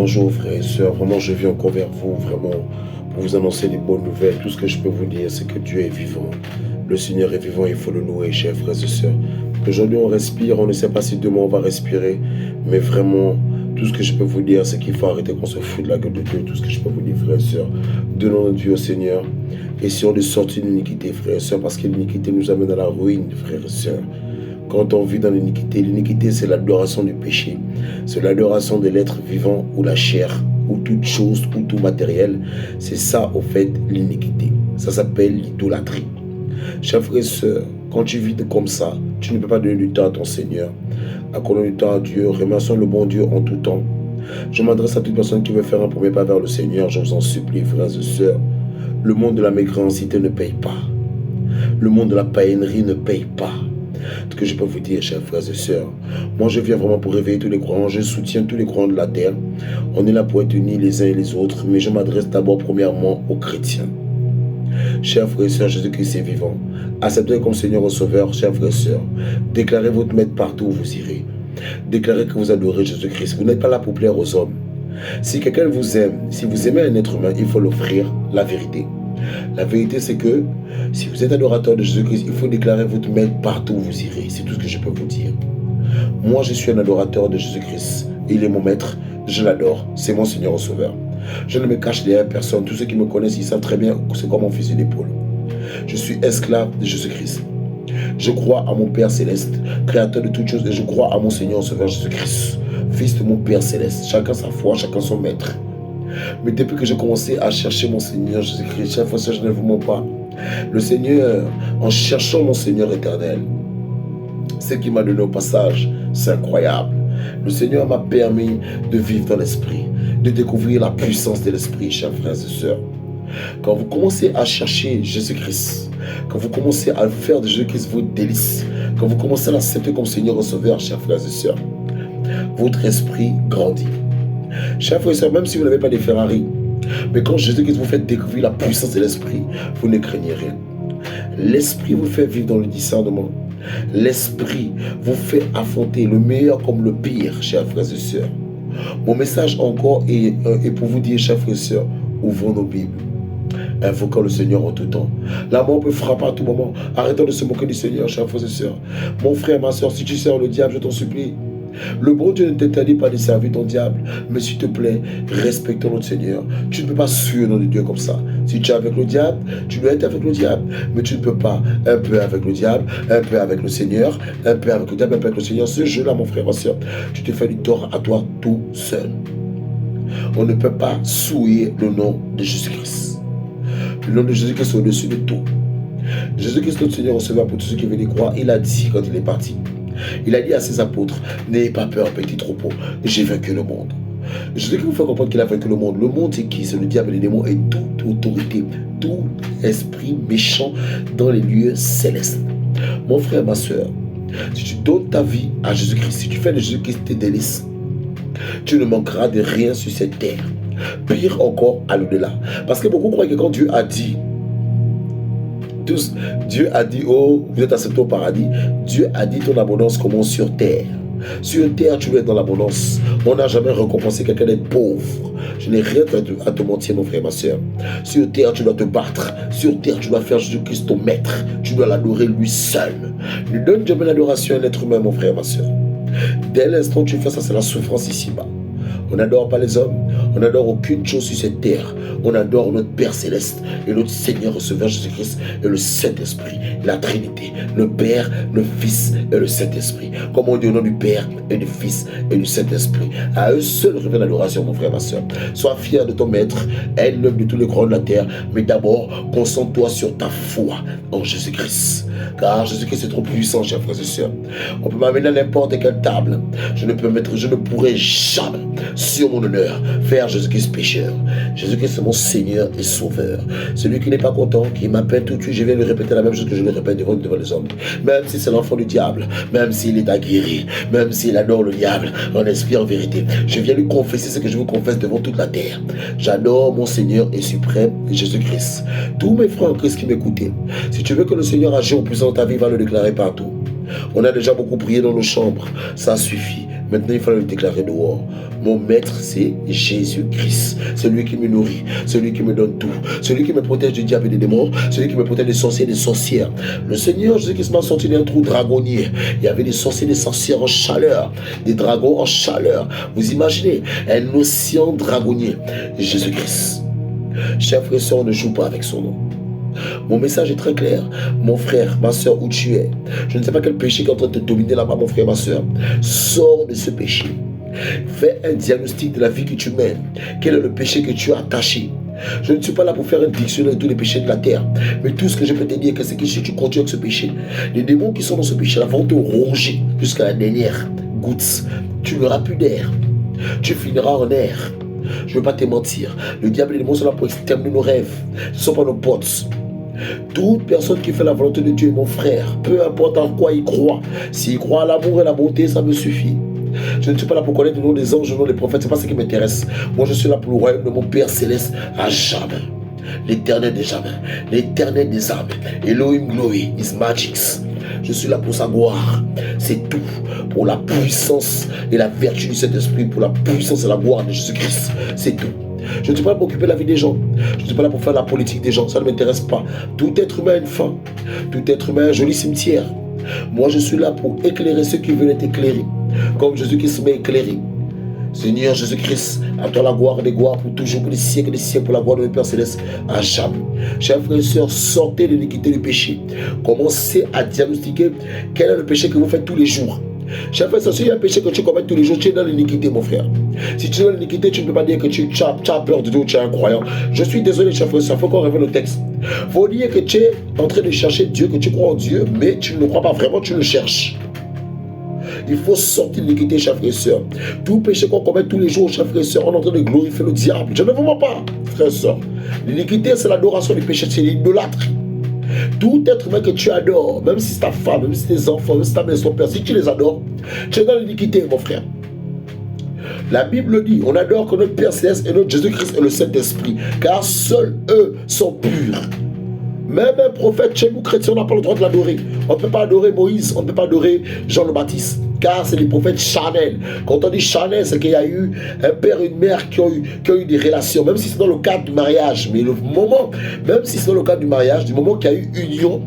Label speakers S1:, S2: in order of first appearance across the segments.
S1: Bonjour frères et sœurs, vraiment je viens encore vers vous, vraiment pour vous annoncer des bonnes nouvelles. Tout ce que je peux vous dire, c'est que Dieu est vivant. Le Seigneur est vivant, il faut le louer, chers frères et sœurs. Aujourd'hui on respire, on ne sait pas si demain on va respirer, mais vraiment, tout ce que je peux vous dire, c'est qu'il faut arrêter qu'on se fout de la gueule de Dieu. Tout ce que je peux vous dire, frères et sœurs, donnons notre vie au Seigneur. Essayons de sortir de l'iniquité, frères et sœurs, parce que l'iniquité nous amène à la ruine, frères et sœurs. Quand on vit dans l'iniquité c'est l'adoration du péché. C'est l'adoration de l'être vivant ou la chair, ou toute chose, ou tout matériel. C'est ça, au fait, l'iniquité. Ça s'appelle l'idolâtrie. Chers frères et sœurs, quand tu vis comme ça, tu ne peux pas donner du temps à ton Seigneur. Accordons du temps à Dieu, remercions le bon Dieu en tout temps. Je m'adresse à toute personne qui veut faire un premier pas vers le Seigneur. Je vous en supplie, frères et sœurs. Le monde de la mécréancité ne paye pas. Le monde de la païennerie ne paye pas. Ce que je peux vous dire, chers frères et sœurs, moi je viens vraiment pour réveiller tous les croyants, je soutiens tous les croyants de la terre. On est là pour être unis les uns et les autres, mais je m'adresse d'abord premièrement aux chrétiens. Chers frères et sœurs, Jésus-Christ est vivant. Acceptez comme Seigneur et Sauveur, chers frères et sœurs. Déclarez votre maître partout où vous irez. Déclarez que vous adorez Jésus-Christ. Vous n'êtes pas là pour plaire aux hommes. Si quelqu'un vous aime, si vous aimez un être humain, il faut l'offrir la vérité. La vérité, c'est que si vous êtes adorateur de Jésus-Christ, il faut déclarer votre maître partout où vous irez. C'est tout ce que je peux vous dire. Moi, je suis un adorateur de Jésus-Christ. Il est mon maître, je l'adore. C'est mon Seigneur et Sauveur. Je ne me cache derrière personne. Tous ceux qui me connaissent, ils savent très bien que c'est comme mon fusil d'épaule. Je suis esclave de Jésus-Christ. Je crois à mon Père Céleste, créateur de toutes choses, et je crois à mon Seigneur et Sauveur Jésus-Christ, fils de mon Père Céleste. Chacun sa foi, chacun son maître. Mais depuis que j'ai commencé à chercher mon Seigneur Jésus-Christ, chaque fois je ne vous mens pas. Le Seigneur, en cherchant mon Seigneur éternel, ce qu'il m'a donné au passage, c'est incroyable. Le Seigneur m'a permis de vivre dans l'esprit, de découvrir la puissance de l'esprit, chers frères et sœurs. Quand vous commencez à chercher Jésus-Christ, quand vous commencez à faire de Jésus-Christ votre délice, quand vous commencez à l'accepter comme Seigneur et Sauveur, chers frères et sœurs, votre esprit grandit. Chers frères et sœurs, même si vous n'avez pas de Ferrari, mais quand Jésus-Christ vous fait découvrir la puissance de l'esprit, vous ne craignez rien. L'esprit vous fait vivre dans le discernement. L'esprit vous fait affronter le meilleur comme le pire, chers frères et sœurs. Mon message encore est pour vous dire, chers frères et sœurs, ouvrons nos Bibles. Invoquons le Seigneur en tout temps. La mort peut frapper à tout moment. Arrêtons de se moquer du Seigneur, chers frères et sœurs. Mon frère, ma soeur, si tu sers le diable, je t'en supplie. Le bon Dieu ne t'interdit pas de servir ton diable, mais s'il te plaît, respectons notre Seigneur. Tu ne peux pas suivre notre Dieu comme ça. Si tu es avec le diable, tu dois être avec le diable, mais tu ne peux pas un peu avec le diable, un peu avec le Seigneur, un peu avec le diable, un peu avec le Seigneur. Ce jeu-là, mon frère, ma soeur, tu te fais du tort à toi tout seul. On ne peut pas souiller le nom de Jésus-Christ. Le nom de Jésus-Christ est au-dessus de tout. Jésus-Christ, notre Seigneur, receveur pour tous ceux qui veulent y croire, il a dit quand il est parti. Il a dit à ses apôtres, n'ayez pas peur, petit troupeau, j'ai vaincu le monde. Jésus-Christ vous fait comprendre qu'il a vaincu le monde. Le monde, c'est qui? C'est le diable et les démons et toute autorité, tout esprit méchant dans les lieux célestes. Mon frère, ma soeur, si tu donnes ta vie à Jésus-Christ, si tu fais de Jésus-Christ tes délices, tu ne manqueras de rien sur cette terre. Pire encore à l'au-delà. Parce que beaucoup croient que quand Dieu a dit, Dieu a dit, oh, vous êtes acceptés au paradis. Dieu a dit, ton abondance commence sur terre. Sur terre, tu dois être dans l'abondance. On n'a jamais récompensé quelqu'un d'être pauvre. Je n'ai rien à te mentir, mon frère, ma soeur. Sur terre, tu dois te battre. Sur terre, tu dois faire Jésus-Christ ton maître. Tu dois l'adorer lui seul. Ne donne jamais l'adoration à un être humain, mon frère, ma soeur. Dès l'instant où tu fais ça, c'est la souffrance ici-bas. On n'adore pas les hommes, on n'adore aucune chose sur cette terre. On adore notre Père Céleste et notre Seigneur Receveur Jésus-Christ et le Saint-Esprit, la Trinité, le Père, le Fils et le Saint-Esprit. Comme on dit au nom du Père et du Fils et du Saint-Esprit. À eux seuls revient l'adoration, mon frère, ma soeur. Sois fier de ton Maître, aide-le de tous les croyants de la terre, mais d'abord, concentre-toi sur ta foi en Jésus-Christ. Car Jésus-Christ est trop puissant, chers frères et sœurs. On peut m'amener à n'importe quelle table. Je ne pourrai jamais, sur mon honneur, faire Jésus-Christ pécheur. Jésus-Christ c'est mon Seigneur et Sauveur. Celui qui n'est pas content, qui m'appelle tout de suite, je viens lui répéter la même chose que je le répète devant les hommes. Même si c'est l'enfant du diable, même s'il est aguerri, même s'il adore le diable, en esprit, en vérité, je viens lui confesser ce que je vous confesse devant toute la terre. J'adore mon Seigneur et suprême Jésus-Christ. Tous mes frères en Christ qui m'écoutaient, si tu veux que le Seigneur agisse en puissance dans ta vie, va le déclarer partout. On a déjà beaucoup prié dans nos chambres, ça suffit. Maintenant, il fallait le déclarer dehors. Mon maître, c'est Jésus-Christ. Celui qui me nourrit, celui qui me donne tout, celui qui me protège du diable et des démons, celui qui me protège des sorciers et des sorcières. Le Seigneur Jésus-Christ m'a sorti d'un trou dragonnier. Il y avait des sorciers et des sorcières en chaleur, des dragons en chaleur. Vous imaginez un océan dragonnier. Jésus-Christ. Chers frères et sœurs, on ne joue pas avec son nom. Mon message est très clair. Mon frère, ma soeur, où tu es, je ne sais pas quel péché qui est en train de te dominer là-bas, mon frère, ma soeur. Sors de ce péché. Fais un diagnostic de la vie que tu mènes. Quel est le péché que tu as attaché? Je ne suis pas là pour faire un dictionnaire de tous les péchés de la terre. Mais tout ce que je peux te dire, c'est que si tu continues avec ce péché, les démons qui sont dans ce péché-là vont te ronger jusqu'à la dernière goutte. Tu n'auras plus d'air. Tu finiras en air. Je ne veux pas te mentir. Le diable et les démons sont là pour exterminer nos rêves. Ce ne sont pas nos potes. Toute personne qui fait la volonté de Dieu est mon frère. Peu importe en quoi il croit. S'il croit à l'amour et la bonté, ça me suffit. Je ne suis pas là pour connaître le nom des anges, le nom des prophètes. Ce n'est pas ce qui m'intéresse. Moi, je suis là pour le royaume de mon Père Céleste à jamais. L'éternel des jamais. L'éternel des âmes. Elohim Glory is Magics. Je suis là pour sa gloire. C'est tout. Pour la puissance et la vertu du Saint-Esprit. Pour la puissance et la gloire de Jésus-Christ. C'est tout. Je ne suis pas là pour occuper la vie des gens. Je ne suis pas là pour faire la politique des gens. Ça ne m'intéresse pas. Tout être humain a une fin. Tout être humain a un joli cimetière. Moi, je suis là pour éclairer ceux qui veulent être éclairés. Comme Jésus-Christ m'a éclairé. Seigneur Jésus-Christ, à toi la gloire des gloires pour toujours, pour les siècles et des siècles, pour la gloire de notre Père Céleste, à jamais. Chers frères et sœurs, sortez de l'iniquité du péché. Commencez à diagnostiquer quel est le péché que vous faites tous les jours. Chers frères et sœurs, s'il y a un péché que tu commets tous les jours, tu es dans l'iniquité, mon frère. Si tu es dans l'iniquité, tu ne peux pas dire que tu as peur de tout, tu es un croyant. Je suis désolé, chers frères et sœurs, il faut qu'on revienne au texte. Il faut dire que tu es en train de chercher Dieu, que tu crois en Dieu, mais tu ne le crois pas vraiment, tu le cherches. Il faut sortir de l'iniquité, chers frères et sœurs. Tout péché qu'on commet tous les jours, chers frères et sœurs, on est en train de glorifier le diable. Je ne vous mens pas, frères et sœurs. L'iniquité, c'est l'adoration du péché, c'est l'idolâtrie. Tout être humain que tu adores, même si c'est ta femme, même si c'est tes enfants, même si ta mère et son père, si tu les adores, tu es dans l'iniquité, mon frère. La Bible dit, on adore que notre Père Céleste et notre Jésus-Christ et le Saint-Esprit, car seuls eux sont purs. Même un prophète, chez nous chrétiens, on n'a pas le droit de l'adorer. On ne peut pas adorer Moïse, on ne peut pas adorer Jean le Baptiste, car c'est des prophètes charnels. Quand on dit charnel, c'est qu'il y a eu un père et une mère qui ont eu des relations, même si c'est dans le cadre du mariage. Mais le moment, même si c'est dans le cadre du mariage, du moment qu'il y a eu union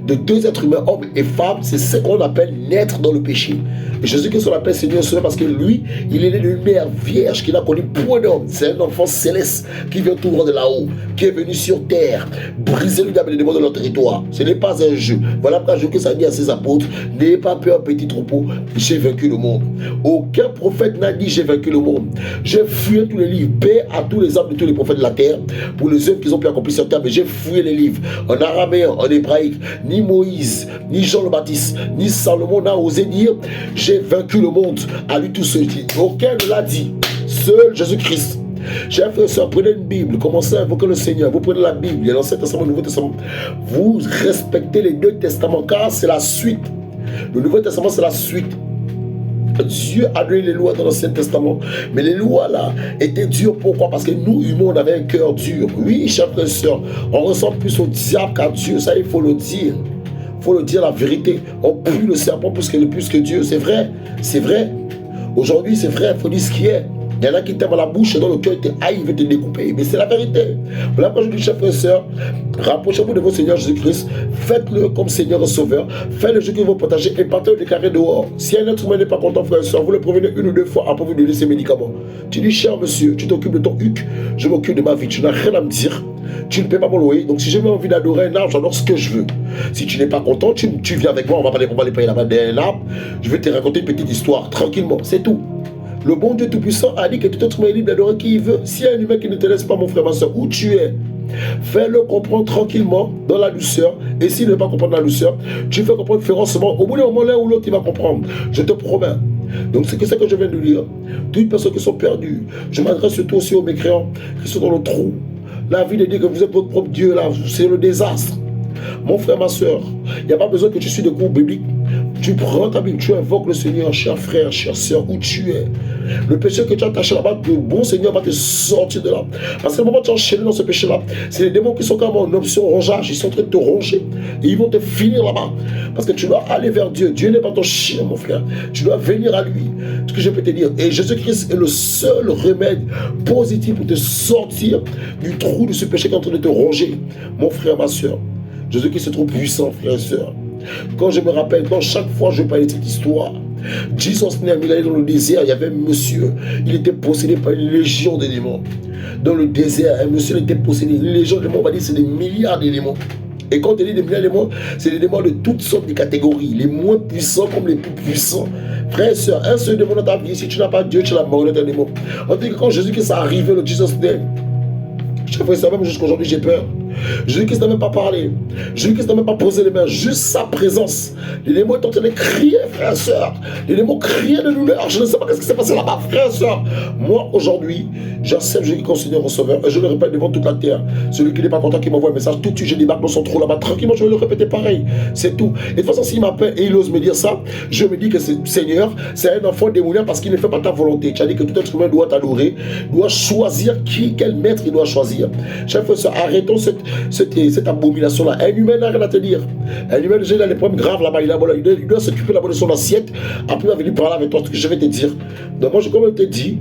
S1: de deux êtres humains, hommes et femmes, c'est ce qu'on appelle naître dans le péché. Et Jésus-Christ, on l'appelle Seigneur parce que lui, il est né d'une mère vierge qui n'a connu point d'homme. C'est un enfant céleste qui vient tout droit de là-haut, qui est venu sur terre, briser le diable et les démons de leur territoire. Ce n'est pas un jeu. Voilà pourquoi Jésus-Christ a dit à ses apôtres, n'ayez pas peur, petit troupeau, j'ai vaincu le monde. Aucun prophète n'a dit j'ai vaincu le monde. J'ai fouillé tous les livres, paix à tous les âmes de tous les prophètes de la terre, pour les œuvres qu'ils ont pu accomplir sur terre, mais j'ai fouillé les livres, en araméen, en hébraïque. Ni Moïse, ni Jean le Baptiste, ni Salomon n'a osé dire j'ai vaincu le monde. À lui tout seul dit. Aucun ne l'a dit. Seul Jésus-Christ. Chers frères et sœurs, prenez une Bible, commencez à invoquer le Seigneur. Vous prenez la Bible, il y a l'Ancien Testament et le Nouveau Testament. Vous respectez les deux testaments, car c'est la suite. Le Nouveau Testament, c'est la suite. Dieu a donné les lois dans l'Ancien Testament. Mais les lois là étaient dures. Pourquoi? Parce que nous, humains, on avait un cœur dur. Oui, chers frères et sœurs, on ressemble plus au diable qu'à Dieu. Ça, il faut le dire. Il faut le dire la vérité. On pue le serpent plus que Dieu. C'est vrai. C'est vrai. Aujourd'hui, c'est vrai. Il faut dire ce qui est. Il y en a qui t'aiment à la bouche et dans le cœur, ils te haïssent, ils veulent te découper. Mais c'est la vérité. Voilà pourquoi je dis, chers frères et sœurs, rapprochez-vous de votre Seigneur Jésus-Christ. Faites-le comme Seigneur et Sauveur. Faites le jeu que vous partagez et partez le déclarer dehors. Si un être humain n'est pas content, frère et sœur, vous le prévenez une ou deux fois après vous donner ces médicaments. Tu dis, cher monsieur, tu t'occupes de ton huc, je m'occupe de ma vie. Tu n'as rien à me dire. Tu ne paies pas mon loyer. Donc si j'ai envie d'adorer un arbre, j'adore ce que je veux. Si tu n'es pas content, tu viens avec moi, on va aller payer là-bas d'un arbre. Je vais te raconter une petite histoire, tranquillement. C'est tout. Le bon Dieu Tout-Puissant a dit que tout être humain est libre d'adorer qui il veut. S'il y a un humain qui ne te laisse pas, mon frère, ma soeur, où tu es, fais-le comprendre tranquillement, dans la douceur. Et s'il ne veut pas comprendre la douceur, tu fais comprendre férocement. Au bout d'un moment, l'un ou l'autre, il va comprendre. Je te promets. Donc, c'est ce que je viens de dire. Toutes les personnes qui sont perdues, je m'adresse surtout aussi aux mécréants qui sont dans le trou. La vie de dire que vous êtes votre propre Dieu, là, c'est le désastre. Mon frère, ma soeur, il n'y a pas besoin que tu suives des cours bibliques Tu prends ta Bible, tu invoques le Seigneur, cher frère, chère sœur, où tu es. Le péché que tu as attaché là-bas, le bon Seigneur va te sortir de là. Parce que le moment où tu es enchaîné dans ce péché-là, c'est les démons qui sont comme en option rongeage, ils sont en train de te ronger. Et ils vont te finir là-bas. Parce que tu dois aller vers Dieu. Dieu n'est pas ton chien, mon frère. Tu dois venir à lui. Ce que je peux te dire. Et Jésus-Christ est le seul remède positif pour te sortir du trou de ce péché qui est en train de te ronger. Mon frère, ma soeur. Jésus-Christ est trop puissant, frère et soeur. Quand je me rappelle, quand chaque fois je parlais de cette histoire, Jesus Name, il allait dans le désert, il y avait un monsieur, il était possédé par une légion de démons. Dans le désert, un monsieur était possédé, une légion de démons, on va dire c'est des milliards de démons. Et quand on dit des milliards de démons, c'est des démons de toutes sortes de catégories, les moins puissants comme les plus puissants. Frère et soeur, un seul démon dans ta vie, si tu n'as pas Dieu, tu l'as mort d'un démon. On dit que quand Jésus-Christ est arrivé, le Jesus Name, je fais ça même jusqu'à aujourd'hui, j'ai peur. Jésus-Christ n'a même pas parlé. Jésus-Christ n'a même pas posé les mains. Juste sa présence. Les démons sont en train de crier, frère et soeur. Les démons criaient de douleur. Je ne sais pas ce qui s'est passé là-bas, frère et soeur. Moi, aujourd'hui, j'accepte Jésus-Christ comme Seigneur et Sauveur. Et je le répète devant toute la terre. Celui qui n'est pas content, qui m'envoie un message, tout de suite, je débarque dans son trou là-bas. Tranquillement, je vais le répéter pareil. C'est tout. Et de toute façon, s'il m'appelle et il ose me dire ça, je me dis que Seigneur, c'est un enfant démoniaque parce qu'il ne fait pas ta volonté. Tu as dit que tout être humain doit t'adorer, doit choisir quel maître il doit choisir. Chers frères et sœurs, arrêtons cette abomination-là. Un humain n'a rien à te dire. Un humain, déjà, il a des problèmes graves là-bas. Il doit s'occuper d'abord de son assiette. Après, il va venir parler avec toi, ce que je vais te dire. Donc, moi, comme je te dis,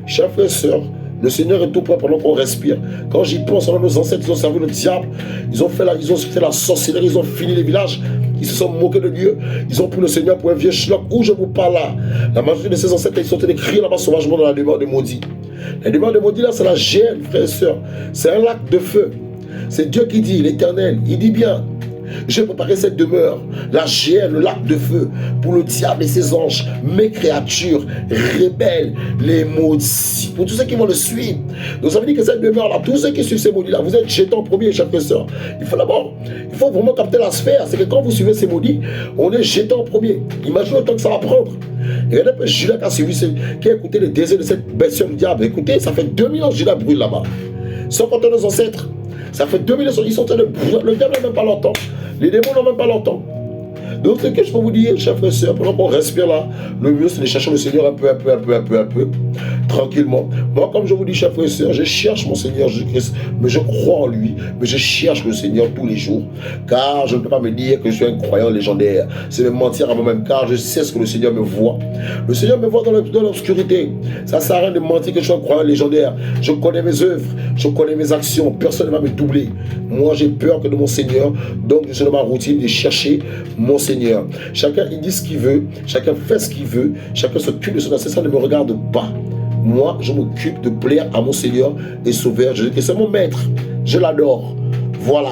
S1: chers frères et sœurs, le Seigneur est tout prêt pendant qu'on respire. Quand j'y pense, nos ancêtres, ils ont servi le diable. Ils ont fait la sorcellerie, ils ont fini les villages. Ils se sont moqués de Dieu. Ils ont pris le Seigneur pour un vieux schlock. Où je vous parle là, la majorité de ces ancêtres, ils sont en train de crier là-bas sauvagement dans la demeure de maudit. La demeure de maudit là, c'est la géhenne, frères et sœurs. C'est un lac de feu. C'est Dieu qui dit, l'Éternel, il dit bien, j'ai préparé cette demeure, la géhenne, le lac de feu, pour le diable et ses anges, mes créatures rebelles, les maudits, pour tous ceux qui vont le suivre. Donc ça veut dire que cette demeure-là, tous ceux qui suivent ces maudits-là, vous êtes jetés en premier, chers frères et sœurs. Il faut vraiment capter la sphère. C'est que quand vous suivez ces maudits, on est jetés en premier. Imaginez le temps que ça va prendre. Et regardez un peu Judas qui a écouté les désirs de cette bestiole du diable. Écoutez, ça fait 2000 ans que Judas brûle là-bas. Sans compter nos ancêtres. Ça fait 2000 ans, ils sont en train de brûler. Le diable n'a même pas longtemps. Les démons n'ont même pas longtemps. Donc, ce que je peux vous dire, chers frères et sœurs, pendant qu'on respire là, le mieux, c'est de chercher le Seigneur un peu, tranquillement. Moi, comme je vous dis, chers frères et sœurs, je cherche mon Seigneur Jésus-Christ, mais je crois en lui, mais je cherche le Seigneur tous les jours, car je ne peux pas me dire que je suis un croyant légendaire. C'est me mentir à moi-même, car je sais ce que le Seigneur me voit. Le Seigneur me voit dans l'obscurité. Ça ne sert à rien de mentir que je suis un croyant légendaire. Je connais mes œuvres, je connais mes actions, personne ne va me doubler. Moi, j'ai peur que de mon Seigneur, donc je suis dans ma routine de chercher mon Seigneur. Chacun il dit ce qu'il veut, chacun fait ce qu'il veut, chacun s'occupe de son affaire, ça ne me regarde pas. Moi, je m'occupe de plaire à mon Seigneur et Sauveur. Je dis que c'est mon maître, je l'adore. Voilà.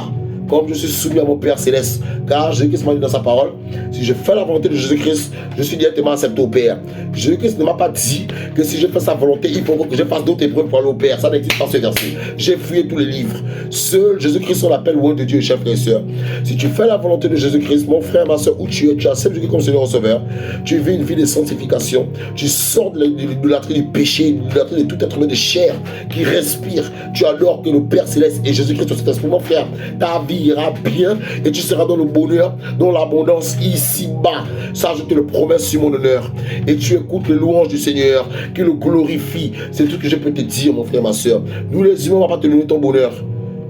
S1: Comme je suis soumis à mon Père Céleste, car Jésus-Christ m'a dit dans sa parole, si je fais la volonté de Jésus-Christ, je suis directement accepté au Père. Jésus-Christ ne m'a pas dit que si je fais sa volonté, il faut que je fasse d'autres épreuves pour aller au Père. Ça n'existe pas ce verset. J'ai fouillé tous les livres. Seul Jésus-Christ, on l'appelle loin de Dieu, chers frères et sœurs. Si tu fais la volonté de Jésus-Christ, mon frère, ma soeur, où tu es, tu acceptes Jésus-Christ comme Seigneur et Sauveur, tu vis une vie de sanctification, tu sors de l'âtrie du péché, de l'âtrie de tout être humain de chair qui respire. Tu adores que le Père Céleste et Jésus-Christ au Saint-Esprit, mon frère, ta vie ira bien et tu seras dans le bonheur, dans l'abondance ici-bas. Ça, je te le promets sur mon honneur. Et tu écoutes les louanges du Seigneur qui le glorifie. C'est tout ce que je peux te dire, mon frère, ma soeur. Nous, les humains, on ne va pas te donner ton bonheur.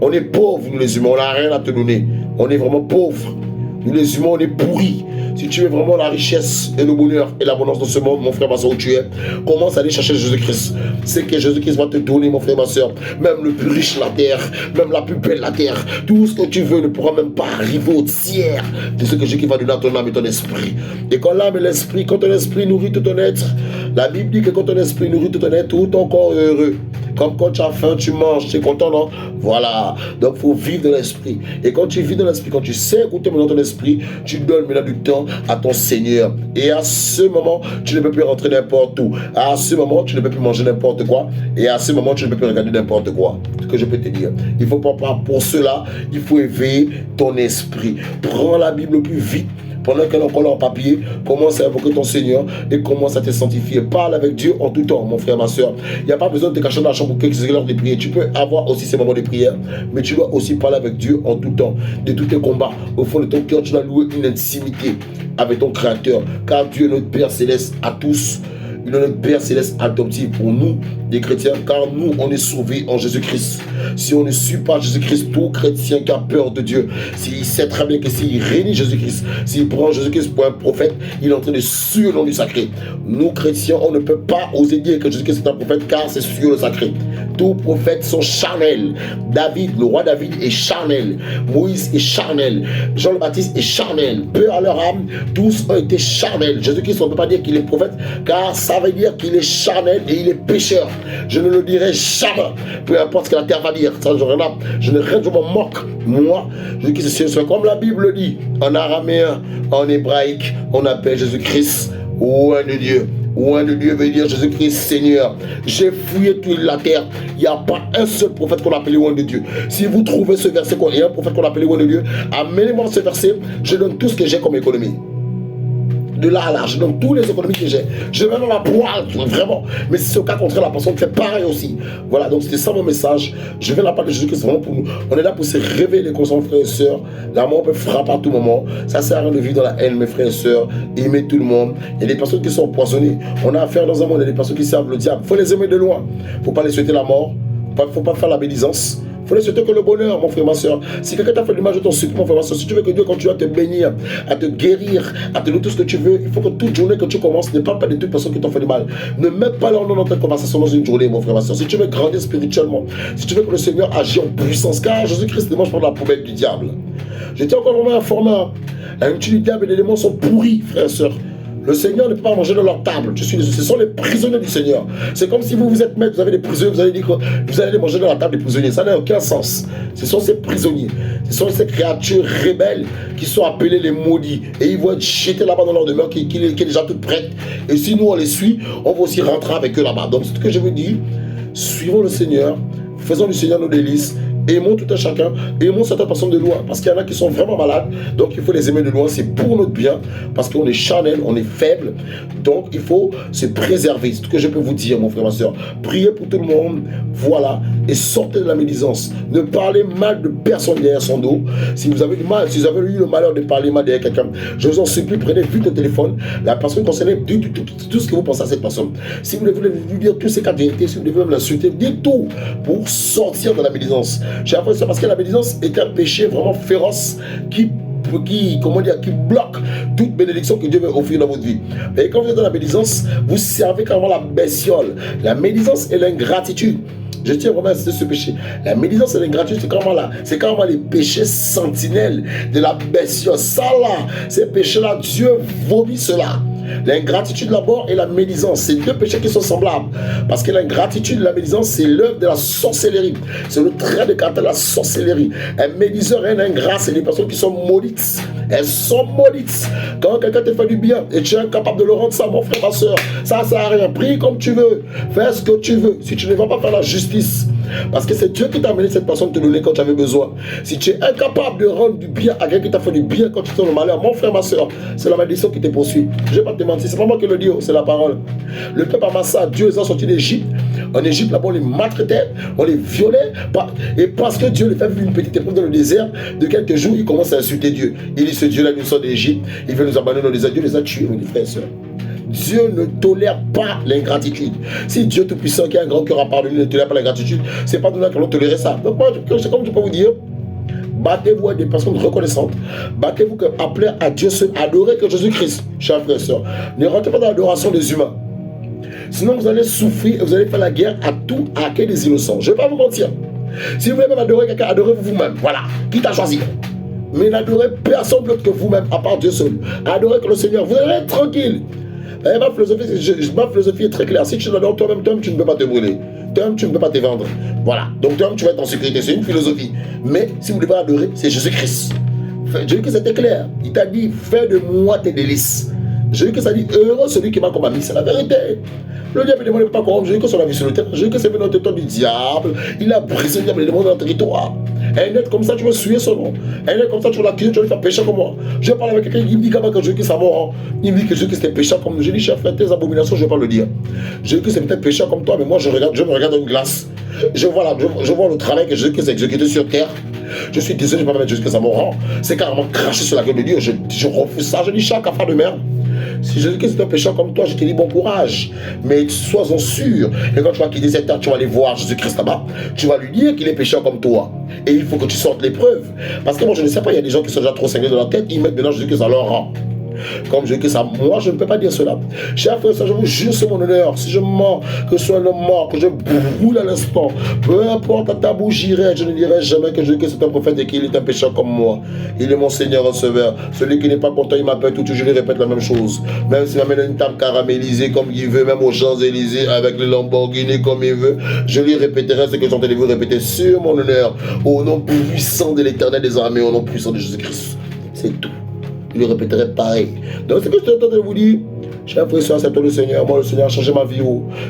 S1: On est pauvres, nous, les humains. On n'a rien à te donner. On est vraiment pauvres. Nous, les humains, on est pourris. Si tu veux vraiment la richesse et le bonheur et l'abondance de ce monde, mon frère, ma soeur, où tu es, commence à aller chercher Jésus-Christ. C'est que Jésus-Christ va te donner, mon frère, ma soeur. Même le plus riche de la terre, même la plus belle de la terre, tout ce que tu veux ne pourra même pas arriver au tiers de ce que Jésus va donner à ton âme et ton esprit. Et quand l'âme et l'esprit, quand ton esprit nourrit tout ton être, la Bible dit que quand ton esprit nourrit tout ton être, tout ton corps est heureux. Comme quand tu as faim, tu manges, tu es content, non? Voilà. Donc, il faut vivre dans l'esprit. Et quand tu vis dans l'esprit, quand tu sais écouter maintenant ton esprit, tu donnes maintenant du temps à ton Seigneur. Et à ce moment, tu ne peux plus rentrer n'importe où. À ce moment, tu ne peux plus manger n'importe quoi. Et à ce moment, tu ne peux plus regarder n'importe quoi. Ce que je peux te dire. Il faut pas, pour cela, il faut éveiller ton esprit. Prends la Bible le plus vite. Pendant qu'elle est encore là en papier, commence à invoquer ton Seigneur et commence à te sanctifier. Parle avec Dieu en tout temps, mon frère, ma soeur. Il n'y a pas besoin de te cacher dans la chambre pour quelques heures de prière. Tu peux avoir aussi ces moments de prière, mais tu dois aussi parler avec Dieu en tout temps. De tous tes combats, au fond de ton cœur, tu dois louer une intimité. avec ton Créateur, car Dieu est notre Père Céleste à tous. Il est notre Père Céleste adoptif pour nous, les chrétiens, car nous, on est sauvés en Jésus-Christ. Si on ne suit pas Jésus-Christ, tout chrétien qui a peur de Dieu, s'il sait très bien que s'il réunit Jésus-Christ, s'il prend Jésus-Christ pour un prophète, il est en train de suivre le nom du sacré. Nous, chrétiens, on ne peut pas oser dire que Jésus-Christ est un prophète, car c'est sur le sacré. Tous prophètes sont charnels. David, le roi David est charnel. Moïse est charnel. Jean le Baptiste est charnel. Peu à leur âme, tous ont été charnels. Jésus-Christ, on ne peut pas dire qu'il est prophète, car ça veut dire qu'il est charnel et il est pécheur. Je ne le dirai jamais. Peu importe ce que la terre va dire. Ça, je m'en moque. Moi, c'est comme la Bible dit. En araméen, en hébraïque, on appelle Jésus-Christ Oint de Dieu. Oint de Dieu veut dire Jésus-Christ Seigneur. J'ai fouillé toute la terre. Il n'y a pas un seul prophète qu'on appelle Oint de Dieu. Si vous trouvez ce verset, il y a un prophète qu'on appelle Oint de Dieu, amenez-moi ce verset. Je donne tout ce que j'ai comme économie. De là à là, je donne tous les économies que j'ai. Je vais même à poil, vraiment. Mais si c'est au cas contraire, la personne fait pareil aussi. Voilà, donc c'était ça mon message. Je viens de la part de Jésus-Christ, vraiment pour nous. On est là pour se révéler comme frères et sœurs. L'amour peut frapper à tout moment. Ça sert à rien de vivre dans la haine, mes frères et sœurs. Aimer tout le monde. Il y a des personnes qui sont empoisonnées. On a affaire dans un monde, il y a des personnes qui servent le diable. Il faut les aimer de loin. Il ne faut pas les souhaiter la mort. Il ne faut pas faire la médisance. Il faut les souhaiter que le bonheur, mon frère, ma soeur. Si quelqu'un t'a fait du mal, je t'en supplie, mon frère, ma soeur. Si tu veux que Dieu continue à te bénir, à te guérir, à te donner tout ce que tu veux, il faut que toute journée que tu commences, ne parle pas de toutes personnes qui t'ont fait du mal. Ne mets pas leur nom dans ta conversation dans une journée, mon frère, ma soeur. Si tu veux grandir spirituellement, si tu veux que le Seigneur agisse en puissance, car Jésus-Christ ne mange pas de la poubelle du diable. J'étais encore vraiment informé. La multitude du diable et les démons sont pourris, frères et sœurs. Le Seigneur ne peut pas manger dans leur table. Ce sont les prisonniers du Seigneur. C'est comme si vous êtes maître, vous avez des prisonniers, vous allez dire que vous allez manger dans la table des prisonniers. Ça n'a aucun sens. Ce sont ces prisonniers. Ce sont ces créatures rebelles qui sont appelées les maudits. Et ils vont être jetés là-bas dans leur demeure qui est déjà toute prête. Et si nous on les suit, on va aussi rentrer avec eux là-bas. Donc c'est ce que je veux dire. Suivons le Seigneur. Faisons du Seigneur nos délices. Aimons tout un chacun, aimons certaines personnes de loin, parce qu'il y en a qui sont vraiment malades, donc il faut les aimer de loin, c'est pour notre bien, parce qu'on est charnel, on est faible, donc il faut se préserver, c'est ce que je peux vous dire, mon frère, ma soeur. Priez pour tout le monde, voilà, et sortez de la médisance. Ne parlez mal de personne derrière son dos. Si vous avez du mal, si vous avez eu le malheur de parler mal derrière quelqu'un, je vous en supplie, prenez vite le téléphone, la personne concernée, dites tout ce que vous pensez à cette personne. Si vous voulez lui dire tous ces cas de vérité, si vous devez même l'insulter, dites tout pour sortir de la médisance. C'est parce que la médisance est un péché vraiment féroce qui bloque toute bénédiction que Dieu veut offrir dans votre vie. Et quand vous êtes dans la médisance, vous servez carrément la bestiole. La médisance et l'ingratitude. Je tiens vraiment à citer ce péché. La médisance et l'ingratitude, c'est carrément les péchés sentinelles de la bestiole. Ça là, ces péchés-là, Dieu vomit cela. L'ingratitude d'abord et la médisance, c'est deux péchés qui sont semblables. Parce que l'ingratitude et la médisance, c'est l'œuvre de la sorcellerie. C'est le trait de caractère de la sorcellerie. Un médiseur et un ingrat, c'est des personnes qui sont maudites. Elles sont maudites. Quand quelqu'un te fait du bien et tu es incapable de le rendre, ça, mon frère, ma soeur, ça sert à rien. Prie comme tu veux. Fais ce que tu veux. Si tu ne vas pas faire la justice, parce que c'est Dieu qui t'a amené cette personne te donner quand tu avais besoin. Si tu es incapable de rendre du bien à quelqu'un qui t'a fait du bien quand tu es dans le malheur, mon frère, ma soeur, c'est la malédiction qui te poursuit. Je ne vais pas te mentir, c'est pas moi qui le dis, c'est la parole. Le peuple Amasa, Dieu les a sortis d'Égypte. En Égypte, là-bas, on les maltraitait, on les violait. Et parce que Dieu les fait vivre une petite épreuve dans le désert, de quelques jours, il commence à insulter Dieu. Il dit, ce Dieu-là nous sort d'Égypte, il veut nous abandonner dans le désert. Dieu les a tués, nos frères et sœurs. Dieu ne tolère pas l'ingratitude. Si Dieu Tout-Puissant, qui a un grand cœur à pardonner, ne tolère pas l'ingratitude, c'est pas nous qui allons tolérer ça. Donc moi, c'est comme je peux vous dire, battez-vous avec des personnes reconnaissantes. Battez-vous appelez à Dieu seul, adorez que Jésus-Christ, chers frères et sœurs. Ne rentrez pas dans l'adoration des humains. Sinon, vous allez souffrir et vous allez faire la guerre à quel des innocents. Je ne vais pas vous mentir. Si vous voulez même adorer quelqu'un, adorez-vous vous-même. Voilà. Qui t'a choisi? Mais n'adorez personne d'autre que vous-même, à part Dieu seul. Adorez que le Seigneur. Vous allez être tranquille. Et ma philosophie est très claire. Si tu l'adores toi-même, tu ne peux pas te brûler. Toi-même, tu ne peux pas te vendre. Voilà. Donc toi-même, tu vas être en sécurité. C'est une philosophie. Mais si vous ne voulez pas adorer, c'est Jésus-Christ. Jésus-Christ était clair. Il t'a dit, fais de moi tes délices. Jésus-Christ a dit, heureux celui qui m'a commis. C'est la vérité. Le diable ne demande pas corrompre Jésus-Christ, on a vu sur le terrain. Jésus-Christ est venu dans le territoire du diable. Il a brisé le diable et le monde dans le territoire. Un être comme ça, tu veux souiller son nom. Un être comme ça, tu veux l'accuser, tu veux lui faire pécher comme moi. Je parle avec quelqu'un qui me dit que Jésus-Christ est mort. Il me dit que Jésus-Christ est pécheur comme nous. Je dis, chef, fais tes abominations, je ne vais pas le dire. Jésus-Christ est peut-être pécheur comme toi, mais moi, je me regarde dans une glace. Je vois le travail que Jésus-Christ a exécuté sur terre. Je suis désolé, je ne peux pas mettre Jésus-Christ à mon rang. C'est carrément cracher sur la gueule de Dieu. Je refuse ça. Je dis chaque affaire de merde. Si Jésus-Christ est un pécheur comme toi, je te dis bon courage. Mais sois-en sûr. Et quand tu vas quitter cette terre, tu vas aller voir Jésus-Christ là-bas. Tu vas lui dire qu'il est pécheur comme toi. Et il faut que tu sortes l'épreuve. Parce que moi, je ne sais pas, il y a des gens qui sont déjà trop cinglés dans la tête. Ils mettent maintenant Jésus-Christ à leur rang. Comme je dis ça, moi je ne peux pas dire cela. Chers frères, je vous jure sur mon honneur, si je mens, que je sois un homme mort, que je brûle à l'instant, peu importe à ta bouche j'irai, je ne dirai jamais que Jésus c'est un prophète et qu'il est un pécheur comme moi. Il est mon Seigneur receveur. Celui qui n'est pas content, il m'appelle tout, je lui répète la même chose. Même s'il m'amène une table caramélisée comme il veut, même aux Champs-Élysées avec les Lamborghini comme il veut, je lui répéterai ce que j'entendais-vous répéter sur mon honneur, au nom puissant de l'Éternel des armées, au nom puissant de Jésus-Christ. C'est tout. Je le répéterai pareil. Donc, c'est ce que je suis en train de vous dire. Chers frères et sœurs, acceptons le Seigneur. Moi, le Seigneur a changé ma vie.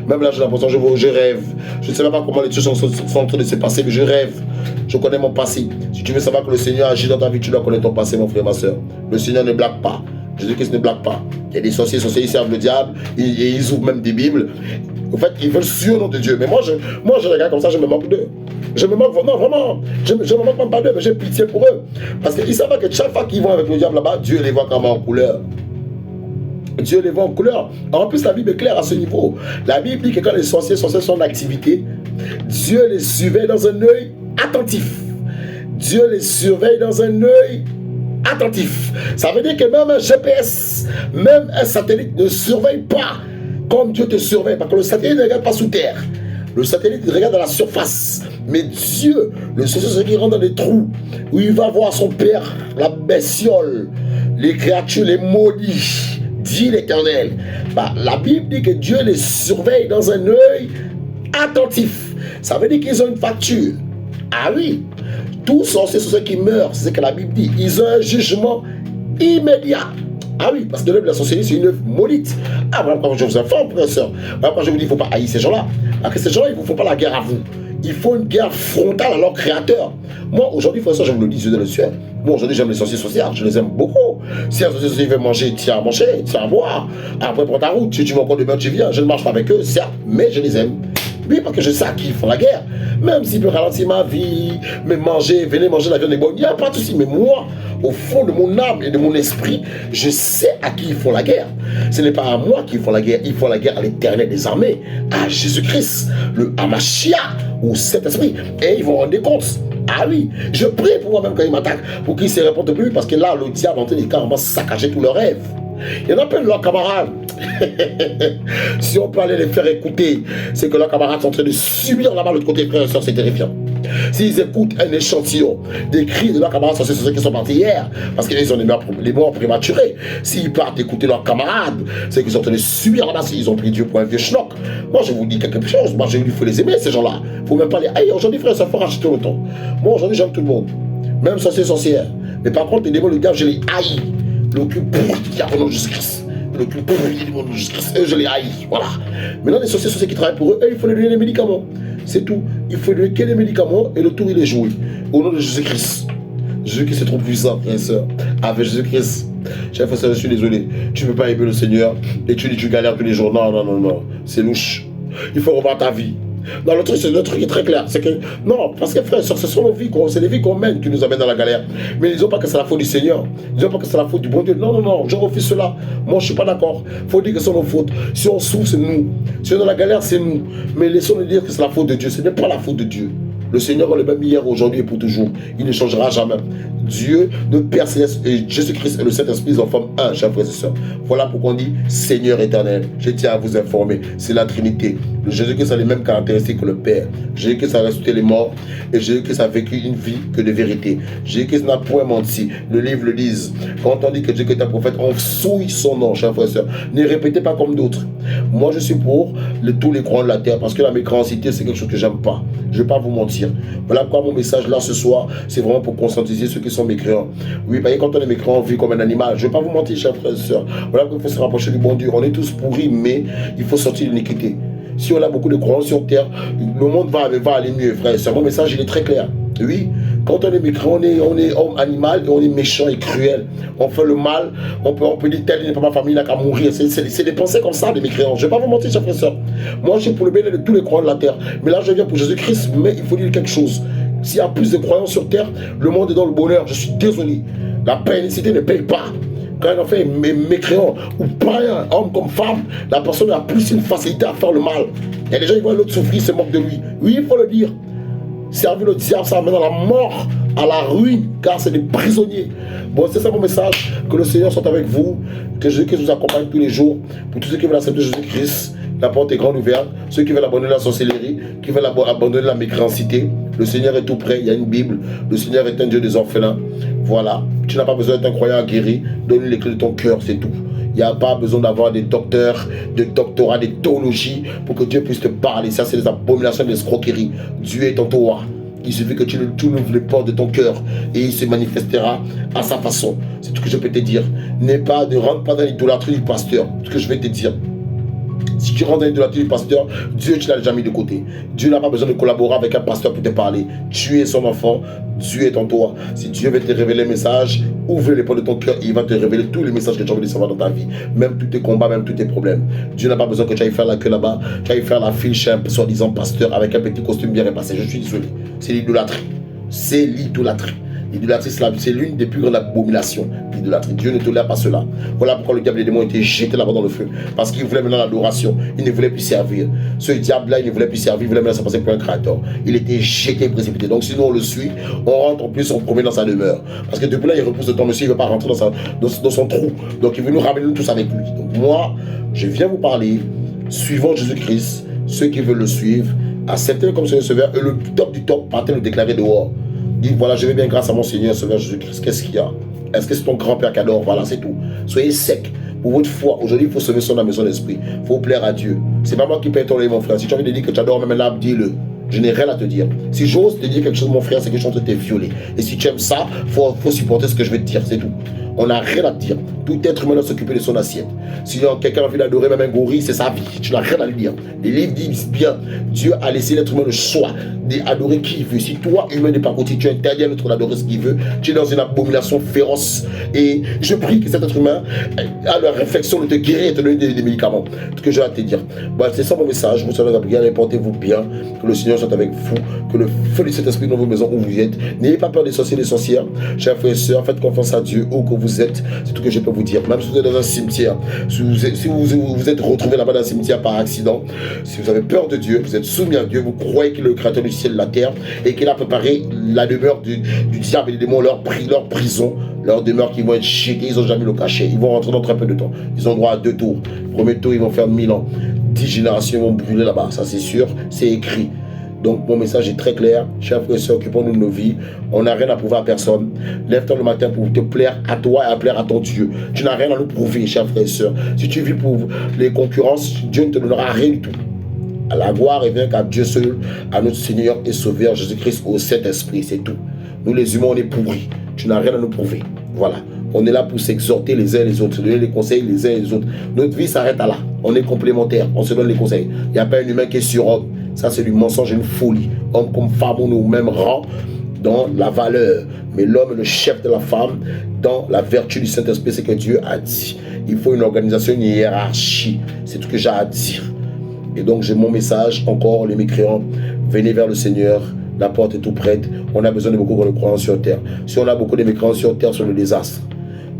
S1: Même là, j'ai l'impression que je rêve. Je ne sais même pas comment les choses sont en train de se passer, mais je rêve. Je connais mon passé. Si tu veux savoir que le Seigneur agit dans ta vie, tu dois connaître ton passé, mon frère, ma soeur. Le Seigneur ne blague pas. Jésus-Christ ne blague pas. Il y a des sorciers, ils servent le diable. Et ils ouvrent même des Bibles. En fait, ils veulent sur le nom de Dieu. Mais moi, je regarde comme ça, je me moque d'eux. Je me moque, non, vraiment, je me moque même pas d'eux, mais j'ai pitié pour eux. Parce qu'ils savent que chaque fois qu'ils vont avec le diable là-bas, Dieu les voit quand même en couleur. Dieu les voit en couleur. En plus, la Bible est claire à ce niveau. La Bible dit que quand les sorciers sont en activité, Dieu les surveille dans un œil attentif. Dieu les surveille dans un œil attentif. Ça veut dire que même un GPS, même un satellite ne surveille pas comme Dieu te surveille. Parce que le satellite ne regarde pas sous terre. Le satellite regarde à la surface. Mais Dieu, le Seigneur, c'est qui rentre dans des trous où il va voir son Père, la bestiole, les créatures, les maudits, dit l'Éternel. La Bible dit que Dieu les surveille dans un œil attentif. Ça veut dire qu'ils ont une facture. Ah oui, tous sorciers sont ceux qui meurent, c'est ce que la Bible dit. Ils ont un jugement immédiat. Ah oui, parce que l'œuvre de la sorcellerie, c'est une œuvre maudite. Ah, voilà pourquoi je vous informe, frère et sœur. Voilà pourquoi je vous dis, il ne faut pas haïr ces gens-là. Parce que ces gens-là, ils ne font pas la guerre à vous. Il faut une guerre frontale à leur créateur. Moi, aujourd'hui, frère et sœur, je vous le dis, je le suis. Moi, aujourd'hui, j'aime les sorciers sociaux. Je les aime beaucoup. Si un sorcier social veut manger, tiens à manger, tiens à boire. Après, prends ta route. Si tu veux encore demain, tu viens. Je ne marche pas avec eux, certes, mais je les aime. Oui, parce que je sais à qui ils font la guerre. Même s'ils peuvent ralentir ma vie, mais venez manger la viande des bonnes, il n'y a pas de souci. Mais moi, au fond de mon âme et de mon esprit, je sais à qui ils font la guerre. Ce n'est pas à moi qu'ils font la guerre, ils font la guerre à l'Éternel des armées, à Jésus-Christ, à Mashiach, au Saint-Esprit. Et ils vont rendre des comptes. Ah oui, je prie pour moi-même quand ils m'attaquent, pour qu'ils ne se répondent plus, parce que là, le diable est en train de carrément saccager tous leurs rêves. Il y en a plein de leurs camarades. Si on peut aller les faire écouter, c'est que leurs camarades sont en train de subir là-bas de l'autre côté, frère et soeur, c'est terrifiant. S'ils écoutent un échantillon des cris de leurs camarades, c'est ceux qui sont partis hier, parce qu'ils ont les morts prématurés. S'ils partent écouter leurs camarades, c'est qu'ils sont en train de subir là-bas, ils ont pris Dieu pour un vieux schnock. Moi, je vous dis quelque chose, moi, il faut les aimer, ces gens-là. Il ne faut même pas les haïr. Aujourd'hui, frère, ça faut racheter le temps. Moi, aujourd'hui, j'aime tout le monde. Même sorciers, sorcières. Mais par contre, les démons, le diable, je les haïs. Le cul pourri qui a au Jésus-Christ. Le cul pourri du monde de Jésus-Christ. Eux, je les haïs. Voilà. Maintenant, les sorciers qui travaillent pour eux, il faut leur donner les médicaments. C'est tout. Il faut leur donner que les médicaments et le tour, il est joué. Au nom de Jésus-Christ. Jésus-Christ est trop puissant, frère et soeur. Avec Jésus-Christ. Chef frère, je suis désolé. Tu ne peux pas aimer le Seigneur et tu dis tu galères tous les jours. Non, non, non, non. C'est louche. Il faut revoir ta vie. Non, le truc est très clair. C'est que, non, parce que frère, ce sont nos vies, c'est les vies qu'on mène qui nous amènent dans la galère. Mais ils disons pas que c'est la faute du Seigneur. Ils disons pas que c'est la faute du bon Dieu. Non, non, non, je refuse cela. Moi, je suis pas d'accord. Il faut dire que c'est nos fautes. Si on souffre, c'est nous. Si on est dans la galère, c'est nous. Mais laissons-nous dire que c'est la faute de Dieu. Ce n'est pas la faute de Dieu. Le Seigneur est le même hier, aujourd'hui et pour toujours. Il ne changera jamais. Dieu ne persiste et Jésus-Christ et le Saint-Esprit en forment un, chers frères et sœurs. Voilà pourquoi on dit Seigneur éternel. Je tiens à vous informer. C'est la Trinité. Le Jésus-Christ a les mêmes caractéristiques que le Père. Jésus-Christ a ressuscité les morts et Jésus-Christ a vécu une vie que de vérité. Jésus-Christ n'a point menti. Le livre le dit. Quand on dit que Jésus-Christ est un prophète, on souille son nom, chers frères et sœurs. Ne répétez pas comme d'autres. Moi, je suis pour tous les croyants de la terre parce que la mécréancité, c'est quelque chose que j'aime pas. Je ne vais pas vous mentir. Voilà pourquoi mon message là ce soir, c'est vraiment pour conscientiser ceux qui sont mécréants. Oui, parce que quand on est mécréant, on vit comme un animal. Je ne vais pas vous mentir, chers frères et sœurs. Voilà pourquoi il faut se rapprocher du bon Dieu. On est tous pourris, mais il faut sortir de l'iniquité. Si on a beaucoup de croyants sur terre, le monde va aller mieux, frère et sœurs. Mon message, il est très clair. Oui, quand on est mécréant, on est homme animal et on est méchant et cruel. On fait le mal, on peut dire tel n'est pas ma famille, il n'a qu'à mourir. C'est des pensées comme ça, des mécréants. Je ne vais pas vous mentir, chers frères et sœurs. Moi, je suis pour le bien de tous les croyants de la terre. Mais là, je viens pour Jésus-Christ, mais il faut dire quelque chose. S'il y a plus de croyants sur terre, le monde est dans le bonheur. Je suis désolé. La pénicité ne paye pas. Quand un enfant est mécréant ou païen, homme comme femme, la personne a plus une facilité à faire le mal. Il y a des gens qui voient l'autre souffrir, se moquent de lui. Oui, il faut le dire. Servir le diable, ça amène à la mort, à la ruine, car c'est des prisonniers. Bon, c'est ça mon message. Que le Seigneur soit avec vous, que Jésus-Christ vous accompagne tous les jours. Pour tous ceux qui veulent accepter Jésus-Christ, la porte est grande ouverte. Ceux qui veulent abandonner la sorcellerie, qui veulent abandonner la mécréancité, le Seigneur est tout près. Il y a une Bible. Le Seigneur est un Dieu des orphelins. Voilà. Tu n'as pas besoin d'être un croyant aguerri. Donne-lui les clés de ton cœur, c'est tout. Il n'y a pas besoin d'avoir des docteurs, des doctorats, des théologies pour que Dieu puisse te parler. Ça, c'est des abominations, des escroqueries. Dieu est en toi. Il suffit que tu ouvres les portes de ton cœur et il se manifestera à sa façon. C'est tout ce que je peux te dire. Ne rentre pas dans l'idolâtrie du pasteur. Ce que je vais te dire. Si tu rentres dans l'idolâtrie du pasteur, Dieu, tu l'as déjà mis de côté. Dieu n'a pas besoin de collaborer avec un pasteur pour te parler. Tu es son enfant, Dieu est en toi. Si Dieu veut te révéler un message, ouvre les portes de ton cœur, il va te révéler tous les messages que tu as envie de savoir dans ta vie. Même tous tes combats, même tous tes problèmes. Dieu n'a pas besoin que tu ailles faire la queue là-bas, tu ailles faire la file chez un soi-disant pasteur avec un petit costume bien repassé. Je suis désolé. C'est l'idolâtrie. C'est l'idolâtrie. L'idolâtrie, c'est l'une des plus grandes abominations. L'idolâtrie. Dieu ne tolère pas cela. Voilà pourquoi le diable et les démons ont été jetés là-bas dans le feu. Parce qu'il voulait maintenant l'adoration. Il ne voulait plus servir. Ce diable-là, il ne voulait plus servir. Il voulait maintenant se passer pour un créateur. Il était jeté, précipité. Donc sinon on le suit, on rentre en plus, on promet dans sa demeure. Parce que depuis là, il repousse de temps. Monsieur, il ne veut pas rentrer dans son trou. Donc il veut nous ramener nous tous avec lui. Donc moi, je viens vous parler, suivant Jésus-Christ, ceux qui veulent le suivre, acceptez-le comme Seigneur Sauveur, et le top du top, partez le déclarer dehors. Dites, voilà, je vais bien grâce à mon Seigneur Sauveur Jésus-Christ. Qu'est-ce qu'il y a? Est-ce que c'est ton grand-père qui adore? Voilà, c'est tout. Soyez sec. Pour votre foi, aujourd'hui, il faut sauver son âme et son esprit. Il faut plaire à Dieu. C'est pas moi qui paye ton lait, mon frère. Si tu as envie de dire que tu adores même un arbre, dis-le. Je n'ai rien à te dire. Si j'ose te dire quelque chose, mon frère, c'est que je suis en train de te violer. Et si tu aimes ça, il faut supporter ce que je vais te dire, c'est tout. On n'a rien à te dire. Tout être humain doit s'occuper de son assiette. Si quelqu'un a envie d'adorer même un gorille, c'est sa vie. Tu n'as rien à lui dire. Les livres disent bien, Dieu a laissé l'être humain le choix d'adorer qui il veut. Si toi, humain de par côté, tu interdis à l'autre d'adorer ce qu'il veut, tu es dans une abomination féroce. Et je prie que cet être humain, à la réflexion, de te guérir et te donner des médicaments. Ce que j'ai à te dire. Bon, c'est ça mon message. Vous serez la prière, portez-vous bien. Que le Seigneur soit avec vous. Que le feu de cet esprit dans vos maisons où vous êtes. N'ayez pas peur des sorciers et des sorcières. Chers frères et sœurs, faites confiance à Dieu où que vous êtes. C'est tout ce que je peux vous dire. Même si vous êtes dans un cimetière, si vous êtes retrouvé là-bas dans un cimetière par accident, si vous avez peur de Dieu, vous êtes soumis à Dieu, vous croyez qu'il est le créateur du ciel et de la terre et qu'il a préparé la demeure du diable et des démons, leur prison, leur demeure qui vont être jetés, ils n'ont jamais le cachet. Ils vont rentrer dans très peu de temps. Ils ont droit à 2 tours. Le premier tour, ils vont faire 1000 ans. 10 générations vont brûler là-bas. Ça, c'est sûr. C'est écrit. Donc mon message est très clair. Chers frères et sœurs, occupons-nous de nos vies. On n'a rien à prouver à personne. Lève-toi le matin pour te plaire à toi et à plaire à ton Dieu. Tu n'as rien à nous prouver, chers frères et sœurs. Si tu vis pour les concurrences, Dieu ne te donnera rien du tout. À la gloire revient qu'à Dieu seul, à notre Seigneur et Sauveur Jésus-Christ au Saint-Esprit, c'est tout. Nous les humains, on est pourris. Tu n'as rien à nous prouver. Voilà. On est là pour s'exhorter les uns les autres, se donner les conseils les uns les autres. Notre vie s'arrête à là. On est complémentaires. On se donne les conseils. Il n'y a pas un humain qui est surhomme. Ça, c'est du mensonge et une folie. Homme comme femme, on est au même rang dans la valeur. Mais l'homme est le chef de la femme dans la vertu du Saint-Esprit. C'est ce que Dieu a dit. Il faut une organisation, une hiérarchie. C'est tout ce que j'ai à dire. Et donc, j'ai mon message. Encore, les mécréants, venez vers le Seigneur. La porte est tout prête. On a besoin de beaucoup de croyants sur terre. Si on a beaucoup de mécréants sur terre, c'est le désastre.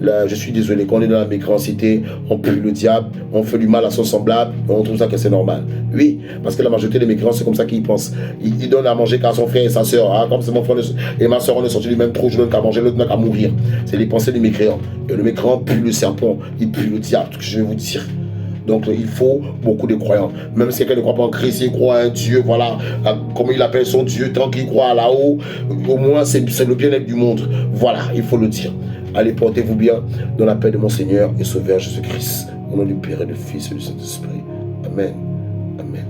S1: Là, je suis désolé, quand on est dans la mécréancité, on pue le diable, on fait du mal à son semblable, et on trouve ça que c'est normal. Oui, parce que la majorité des mécréants, c'est comme ça qu'ils pensent. Ils donnent à manger qu'à son frère et sa soeur. Ah, comme c'est mon frère et ma soeur, on est sortis du même trou, je donne qu'à manger, l'autre n'a qu'à mourir. C'est les pensées des mécréants. Et le mécréant pue le serpent, il pue le diable, ce que je vais vous dire. Donc il faut beaucoup de croyants. Même si quelqu'un ne croit pas en Christ, il croit à un Dieu, voilà, comme il appelle son Dieu, tant qu'il croit là-haut, au moins c'est le bien-être du monde. Voilà, il faut le dire. Allez, portez-vous bien dans la paix de mon Seigneur et Sauveur Jésus-Christ. Au nom du Père et du Fils et du Saint-Esprit. Amen. Amen.